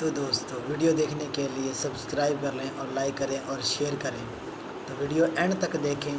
तो दोस्तों वीडियो देखने के लिए सब्सक्राइब कर लें और लाइक करें और शेयर करें। तो वीडियो एंड तक देखें।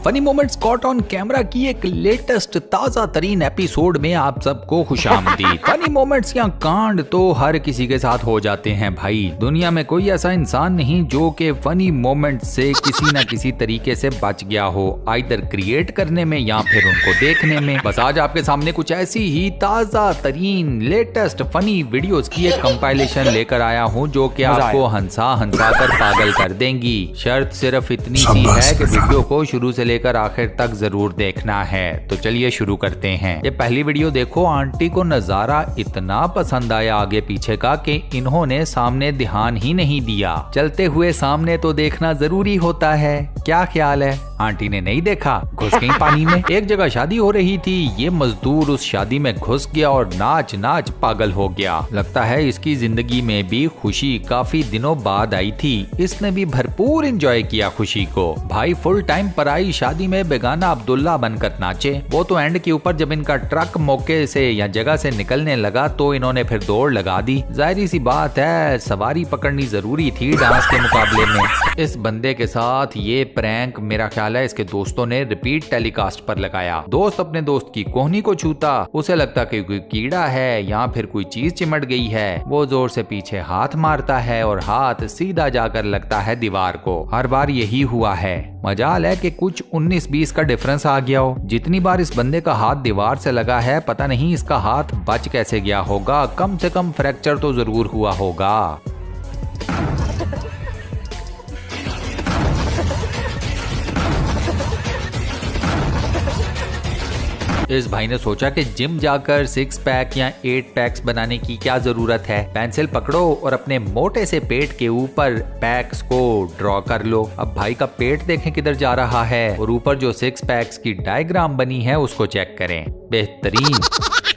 Funny moments caught on camera की एक लेटेस्ट ताजा तरीन एपिसोड में आप सबको खुशामदीद। फनी मोमेंट्स या कांड तो हर किसी के साथ हो जाते हैं भाई। दुनिया में कोई ऐसा इंसान नहीं जो कि फनी मोमेंट्स से किसी न किसी तरीके से बच गया हो, आइदर क्रिएट करने में या फिर उनको देखने में। बस आज आपके सामने कुछ ऐसी ही ताजा तरीन लेटेस्ट फनी वीडियोस की एक कंपाइलेशन लेकर आया हूँ जो कि आपको हंसा हंसा कर पागल कर देंगी। शर्त सिर्फ इतनी सी है कि वीडियो को शुरू से लेकर आखिर तक जरूर देखना है। तो चलिए शुरू करते हैं। ये पहली वीडियो देखो। आंटी को नजारा इतना पसंद आया आगे पीछे का कि इन्होंने सामने ध्यान ही नहीं दिया। चलते हुए सामने तो देखना जरूरी होता है। क्या ख्याल है? आंटी ने नहीं देखा, घुस गई पानी में। एक जगह शादी हो रही थी, ये मजदूर उस शादी में घुस गया और नाच नाच पागल हो गया। लगता है इसकी जिंदगी में भी खुशी काफी दिनों बाद आई थी। इसने भी भरपूर एंजॉय किया खुशी को। भाई फुल टाइम पराई शादी में बेगाना अब्दुल्ला बनकर नाचे। वो तो एंड के ऊपर जब इनका ट्रक मौके से या जगह से निकलने लगा तो इन्होंने फिर दौड़ लगा दी। जाहिर सी बात है सवारी पकड़नी जरूरी थी डांस के मुकाबले में। इस बंदे के साथ ये प्रैंक मेरा ख्याल है इसके दोस्तों ने रिपीट टेलीकास्ट पर लगाया। दोस्त अपने दोस्त की कोहनी को छूता, उसे लगता कि कोई कीड़ा है या फिर कोई चीज चिमट गई है। वो जोर से पीछे हाथ मारता है और हाथ सीधा जाकर लगता है दीवार को। हर बार यही हुआ है। मजाल है कि कुछ 19-20 का डिफरेंस आ गया हो। जितनी बार इस बंदे का हाथ दीवार से लगा है पता नहीं इसका हाथ बच कैसे गया होगा। कम से कम फ्रैक्चर तो जरूर हुआ होगा। इस भाई ने सोचा कि जिम जाकर 6 पैक या 8 पैक्स बनाने की क्या जरूरत है। पेंसिल पकड़ो और अपने मोटे से पेट के ऊपर पैक्स को ड्रॉ कर लो। अब भाई का पेट देखें किधर जा रहा है और ऊपर जो 6 पैक्स की डायग्राम बनी है उसको चेक करें। बेहतरीन।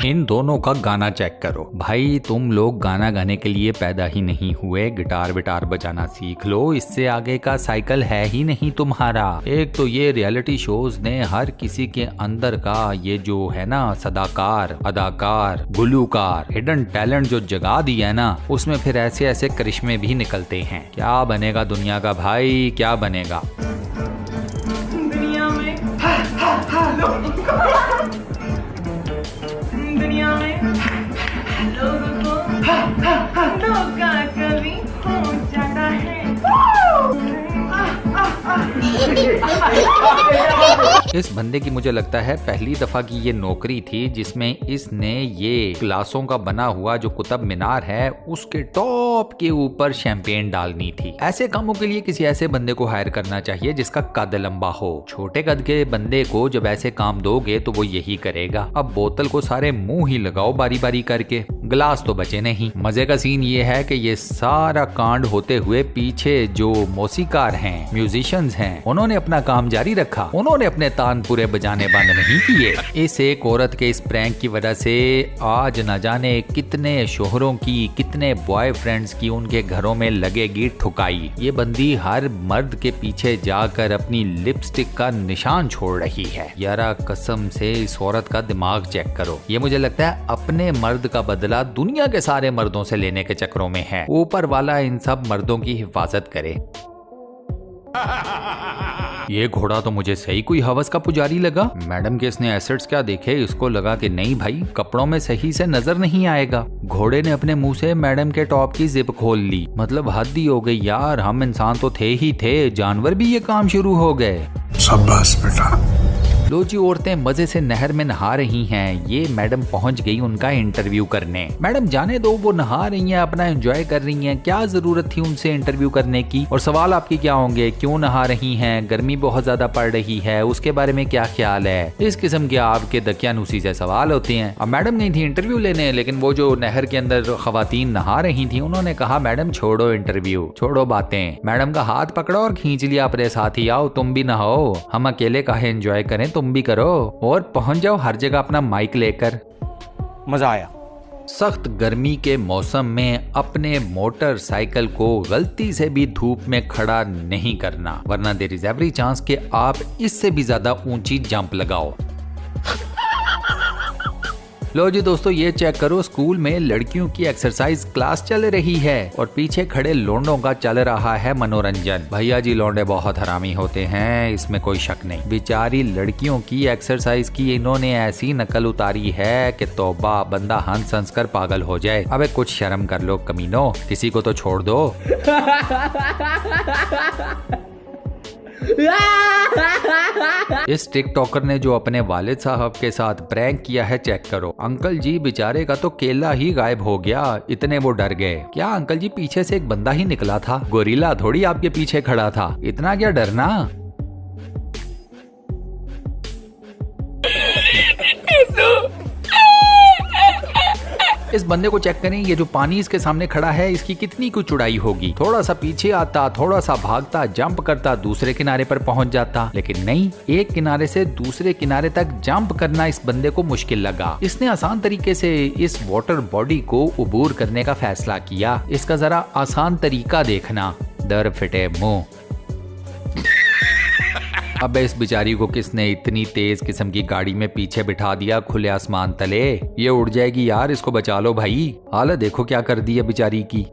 इन दोनों का गाना चेक करो। भाई तुम लोग गाना गाने के लिए पैदा ही नहीं हुए, गिटार विटार बजाना सीख लो। इससे आगे का साइकिल है ही नहीं तुम्हारा। एक तो ये रियलिटी शोज ने हर किसी के अंदर का ये जो है ना सदाकार, अदाकार, गुलूकार, हिडन टैलेंट जो जगा दिया है ना, उसमें फिर ऐसे ऐसे करिश्मे भी निकलते हैं। क्या बनेगा दुनिया का भाई, क्या बनेगा? दुनिया में लोगों को धोखा कभी हो जाता है। इस बंदे की मुझे लगता है पहली दफा की ये नौकरी थी जिसमें इसने ये ग्लासों का बना हुआ जो कुतुब मीनार है उसके टॉप के ऊपर शैंपेन डालनी थी। ऐसे कामों के लिए किसी ऐसे बंदे को हायर करना चाहिए जिसका कद लंबा हो। छोटे कद के बंदे को जब ऐसे काम दोगे तो वो यही करेगा। अब बोतल को सारे मुंह ही लगाओ बारी बारी करके, ग्लास तो बचे नहीं। मजे का सीन ये है कि ये सारा कांड होते हुए पीछे जो मौसीकार हैं, म्यूजिशियंस हैं, उन्होंने अपना काम जारी रखा। उन्होंने अपने तानपुरे बजाने बंद नहीं किए। इस एक औरत के इस प्रैंक की वजह से आज न जाने कितने शोहरों की, कितने बॉयफ्रेंड्स की उनके घरों में लगेगी ठुकाई। ये बंदी हर मर्द के पीछे जाकर अपनी लिपस्टिक का निशान छोड़ रही है। यारा कसम से इस औरत का दिमाग चेक करो। ये मुझे लगता है अपने मर्द का बदला दुनिया के सारे मर्दों से लेने के चक्रों में है। ऊपर वाला इन सब मर्दों की हिफाजत करे। ये घोड़ा तो मुझे सही कोई हवस का पुजारी लगा। मैडम के इसने एसेट्स क्या देखे, इसको लगा कि नहीं भाई कपड़ों में सही से नजर नहीं आएगा। घोड़े ने अपने मुंह से मैडम के टॉप की जिप खोल ली। मतलब हद ही हो गई यार। हम इंसान तो थे ही थे, जानवर भी ये काम शुरू हो गए। शाबाश बेटा। लो जी औरतें मजे से नहर में नहा रही हैं। ये मैडम पहुंच गई उनका इंटरव्यू करने। मैडम जाने दो, वो नहा रही हैं, अपना एंजॉय कर रही हैं। क्या जरूरत थी उनसे इंटरव्यू करने की? और सवाल आपके क्या होंगे? क्यों नहा रही हैं? गर्मी बहुत ज्यादा पड़ रही है, उसके बारे में क्या ख्याल है? इस किस्म के आपके दकियानूसी से सवाल होते हैं। अब मैडम गई थी इंटरव्यू लेने, लेकिन वो जो नहर के अंदर खवातीन नहा रही थी उन्होंने कहा मैडम छोड़ो इंटरव्यू, छोड़ो बातें। मैडम का हाथ पकड़ो और खींच लिया अपने साथ ही, आओ तुम भी नहाओ, हम अकेले काहे एंजॉय करें, तुम भी करो और पहुंच जाओ हर जगह अपना माइक लेकर। मजा आया। सख्त गर्मी के मौसम में अपने मोटरसाइकिल को गलती से भी धूप में खड़ा नहीं करना, वरना देयर इज एवरी चांस कि आप इससे भी ज्यादा ऊंची जंप लगाओ। लो जी दोस्तों, ये चेक करो, स्कूल में लड़कियों की एक्सरसाइज क्लास चल रही है और पीछे खड़े लोंडों का चल रहा है मनोरंजन। भैया जी लौंडे बहुत हरामी होते हैं, इसमें कोई शक नहीं। बेचारी लड़कियों की एक्सरसाइज की इन्होंने ऐसी नकल उतारी है कि तौबा, बंदा हंस हंस कर पागल हो जाए। अबे कुछ शर्म कर लो कमीनो, किसी को तो छोड़ दो। इस टिकटॉकर ने जो अपने वालिद साहब के साथ प्रैंक किया है, चेक करो। अंकल जी बेचारे का तो केला ही गायब हो गया, इतने वो डर गए। क्या अंकल जी, पीछे से एक बंदा ही निकला था, गोरिल्ला थोड़ी आपके पीछे खड़ा था, इतना क्या डरना। इस बंदे को चेक करें, ये जो पानी इसके सामने खड़ा है, इसकी कितनी कुछ चौड़ाई होगी। थोड़ा सा पीछे आता, थोड़ा सा भागता, जंप करता, दूसरे किनारे पर पहुंच जाता, लेकिन नहीं, एक किनारे से दूसरे किनारे तक जंप करना इस बंदे को मुश्किल लगा। इसने आसान तरीके से इस वाटर बॉडी को उबूर करने का फैसला किया। इसका जरा आसान तरीका देखना, दर फिटे मुंह। अब इस बेचारी को किसने इतनी तेज किस्म की गाड़ी में पीछे बिठा दिया खुले आसमान तले। ये उड़ जाएगी यार, इसको बचा लो भाई। हालत देखो क्या कर दी है बेचारी की।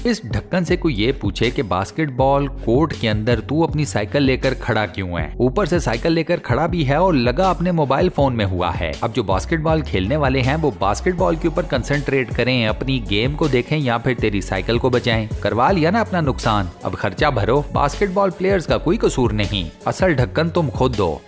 इस ढक्कन से कोई ये पूछे कि बास्केटबॉल कोर्ट के अंदर तू अपनी साइकिल लेकर खड़ा क्यों है। ऊपर से साइकिल लेकर खड़ा भी है और लगा अपने मोबाइल फोन में हुआ है। अब जो बास्केटबॉल खेलने वाले हैं वो बास्केटबॉल के ऊपर कंसंट्रेट करें, अपनी गेम को देखें या फिर तेरी साइकिल को बचाएं। करवा लिया ना अपना नुकसान, अब खर्चा भरो। बास्केटबॉल प्लेयर्स का कोई कसूर नहीं, असल ढक्कन तुम खुद दो।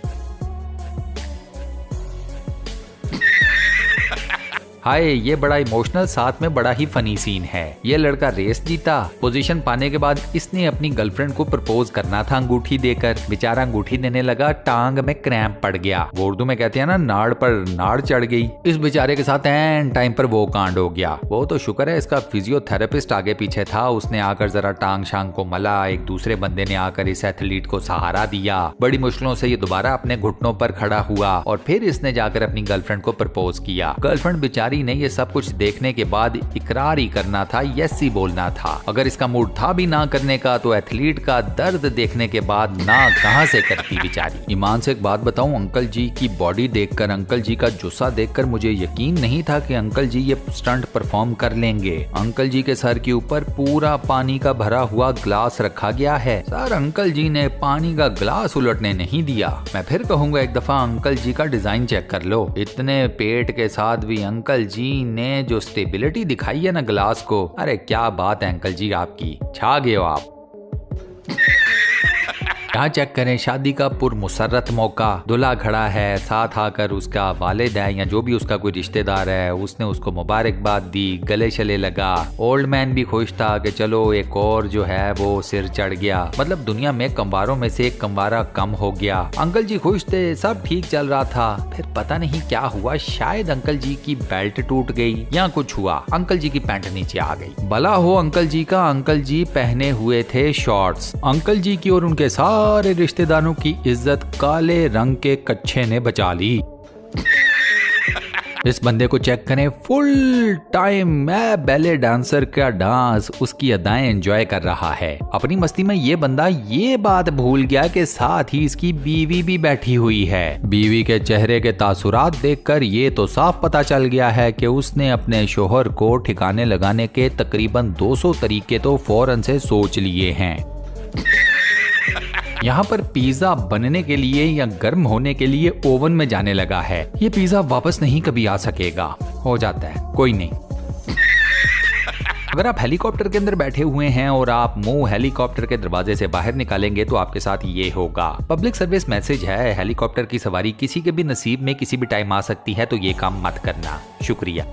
हाय, ये बड़ा इमोशनल साथ में बड़ा ही फनी सीन है। ये लड़का रेस जीता, पोजीशन पाने के बाद इसने अपनी गर्लफ्रेंड को प्रपोज करना था अंगूठी देकर। बेचारा अंगूठी देने लगा, टांग में क्रैम्प पड़ गया। वो उर्दू में कहते हैं ना, नाड़ पर नाड़ चढ़ गई। इस बेचारे के साथ एंड टाइम पर वो कांड हो गया। वो तो शुक्र है इसका फिजियोथेरेपिस्ट आगे पीछे था, उसने आकर जरा टांग शांग को मला। एक दूसरे बंदे ने आकर इस एथलीट को सहारा दिया। बड़ी मुश्किलों से ये दोबारा अपने घुटनों पर खड़ा हुआ और फिर इसने जाकर अपनी गर्लफ्रेंड को प्रपोज किया। गर्लफ्रेंड बेचारी ने ये सब कुछ देखने के बाद इकरार ही करना था, यस ही बोलना था। अगर इसका मूड था भी ना करने का तो एथलीट का दर्द देखने के बाद ना कहां से करती बेचारी। ईमान से एक बात बताऊं, अंकल जी की बॉडी देखकर, अंकल जी का जुस्सा देखकर मुझे यकीन नहीं था कि अंकल जी ये स्टंट परफॉर्म कर लेंगे। अंकल जी के सर के ऊपर पूरा पानी का भरा हुआ ग्लास रखा गया है। सर, अंकल जी ने पानी का ग्लास उलटने नहीं दिया। मैं फिर कहूंगा एक दफा अंकल जी का डिजाइन चेक कर लो। इतने पेट के साथ भी अंकल जी ने जो स्टेबिलिटी दिखाई है ना ग्लास को, अरे क्या बात है अंकल जी आपकी, छा गए हो आप। यहाँ चेक करें, शादी का पुरमुसर्रत मौका। दूल्हा खड़ा है, साथ आकर उसका वालिद है या जो भी उसका कोई रिश्तेदार है, उसने उसको मुबारकबाद दी, गले शले लगा। ओल्ड मैन भी खुश था कि चलो एक और जो है वो सिर चढ़ गया, मतलब दुनिया में कंवारों में से एक कंवारा कम हो गया। अंकल जी खुश थे, सब ठीक चल रहा था। फिर पता नहीं क्या हुआ, शायद अंकल जी की बेल्ट टूट गई या कुछ हुआ, अंकल जी की पैंट नीचे आ गई। भला हो अंकल जी का, अंकल जी पहने हुए थे शॉर्ट्स। अंकल जी की और उनके सारे रिश्तेदारों की इज्जत काले रंग के कच्छे ने बचा ली। इस बंदे को चेक करें, फुल टाइम मैं बैले डांसर का डांस, उसकी अदाएं एंजॉय कर रहा है। अपनी मस्ती में ये बंदा ये बात भूल गया कि साथ ही इसकी बीवी भी बैठी हुई है। बीवी के चेहरे के तासुरात देखकर ये तो साफ पता चल गया है कि उसने अपने शोहर को ठिकाने लगाने के तकरीबन 200 तरीके तो फौरन से सोच लिए हैं। यहाँ पर पिज्जा बनने के लिए या गर्म होने के लिए ओवन में जाने लगा है। ये पिज्जा वापस नहीं कभी आ सकेगा। हो जाता है, कोई नहीं। अगर आप हेलीकॉप्टर के अंदर बैठे हुए हैं और आप मुंह हेलीकॉप्टर के दरवाजे से बाहर निकालेंगे तो आपके साथ ये होगा। पब्लिक सर्विस मैसेज है, हेलीकॉप्टर की सवारी किसी के भी नसीब में किसी भी टाइम आ सकती है, तो ये काम मत करना। शुक्रिया।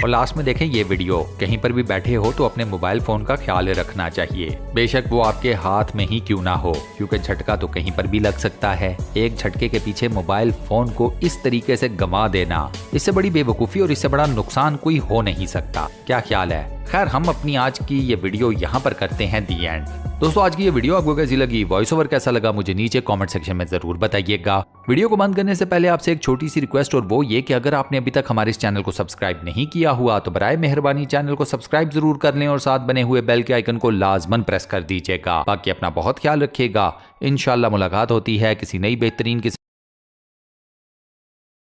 और लास्ट में देखें ये वीडियो, कहीं पर भी बैठे हो तो अपने मोबाइल फोन का ख्याल रखना चाहिए, बेशक वो आपके हाथ में ही क्यों ना हो, क्योंकि झटका तो कहीं पर भी लग सकता है। एक झटके के पीछे मोबाइल फोन को इस तरीके से गंवा देना, इससे बड़ी बेवकूफ़ी और इससे बड़ा नुकसान कोई हो नहीं सकता। क्या ख्याल है? खैर हम अपनी आज की ये वीडियो यहाँ पर करते हैं दी एंड। दोस्तों आज की ये वीडियो आपको कैसी लगी, वॉइस ओवर कैसा लगा, मुझे नीचे कमेंट सेक्शन में जरूर बताइएगा। वीडियो को बंद करने से पहले आपसे एक छोटी सी रिक्वेस्ट, और वो ये कि अगर आपने अभी तक हमारे इस चैनल को सब्सक्राइब नहीं किया हुआ तो बराए मेहरबानी चैनल को सब्सक्राइब जरूर कर लें और साथ बने हुए बेल के आइकन को लाजमन प्रेस कर दीजिएगा। बाकी अपना बहुत ख्याल रखिएगा। इंशाल्लाह मुलाकात होती है किसी नई बेहतरीन